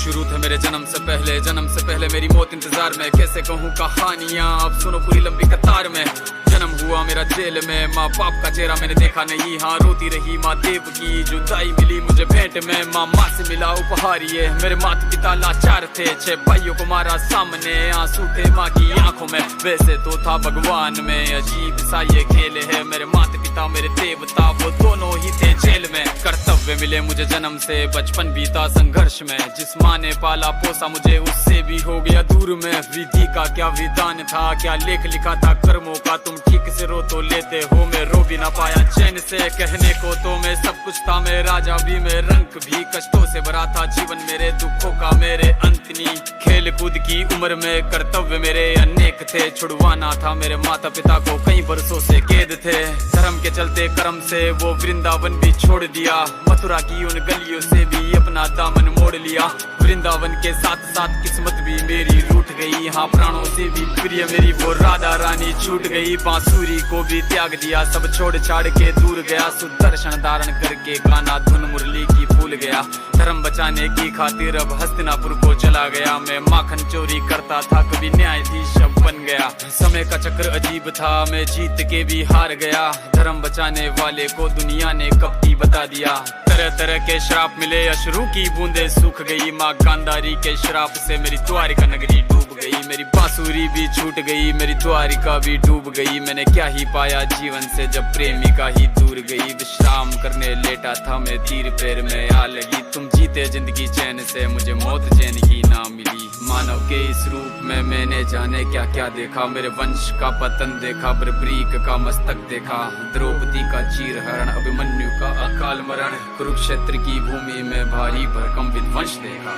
शुरू थे मेरे जन्म से पहले मेरी मौत इंतजार में। कैसे कहूँ कहानियाँ, अब सुनो पूरी लंबी कतार में। जन्म हुआ मेरा जेल में, माँ बाप का चेहरा मैंने देखा नहीं। हाँ रोती रही माँ देव की, जुदाई मिली मुझे भेंट में। माँ से मिला उपहार ये, मेरे माता पिता लाचार थे। 6 भाइयों को मारा सामने, आंसू थे माँ की आंखों में। वैसे तो था भगवान में, अजीब सा ये खेल है। मेरे माता पिता मेरे देवता, वो दोनों ही थे जेल में। कर्तव्य मिले मुझे जन्म से, बचपन बीता संघर्ष में। जिस माँ ने पाला पोसा मुझे, उससे भी हो गया दूर में। विधि का क्या विधान था, क्या लेख लिखा था कर्मों का। तुम ठीक से रो तो लेते हो, मैं रो भी ना पाया चैन से। कहने को तो मैं सब कुछ था, मैं राजा भी, मैं रंग भी। कष्टों से भरा था जीवन मेरे, दुखों का मेरे अंत नहीं। खेल कूद की उम्र में कर्तव्य मेरे अनेक थे। छुड़वाना था मेरे माता पिता को, कई बरसों से कैद थे। धर्म के चलते कर्म से वो वृंदावन भी छोड़ दिया। मथुरा की उन गलियों से भी अपना दामन मोड़ लिया। वृंदावन के साथ साथ किस्मत भी मेरी रूठ गई। हाँ प्राणों से भी प्रिय मेरी वो राधा रानी छूट गई। बांसुरी को भी त्याग दिया, सब छोड़ छाड़ के दूर गया। सुदर्शन धारण करके गाना धुन मुरली की भूल गया। धर्म बचाने की खातिर अब हस्तिनापुर को चला गया। मैं माखन चोरी करता था, कभी न्यायाधीश अब बन गया। समय का चक्र अजीब था, मैं जीत के भी हार गया। धर्म बचाने वाले को दुनिया ने कपटी बता दिया। तरह तरह के श्राप मिले, अश्रु की बूंदे सूख गई। माँ गांधारी के श्राप से मेरी द्वारिका नगरी डूब गई। मेरी बांसुरी भी छूट गई, मेरी द्वारिका भी डूब गई। मैंने क्या ही पाया जीवन से, जब प्रेमिका ही दूर गई। विश्राम करने लेटा था मैं, तीर पैर में आ लगी। तुम जीते जिंदगी चैन से, मुझे मौत चैन की ना मिली। मानव के इस रूप में मैंने जाने क्या क्या देखा। मेरे वंश का पतन देखा, बर्बरीक का मस्तक देखा। द्रौपदी का चीरहरण, अभिमन्यु का अकाल मरण। कुरुक्षेत्र की भूमि में भारी भरकम विध्वंस देखा।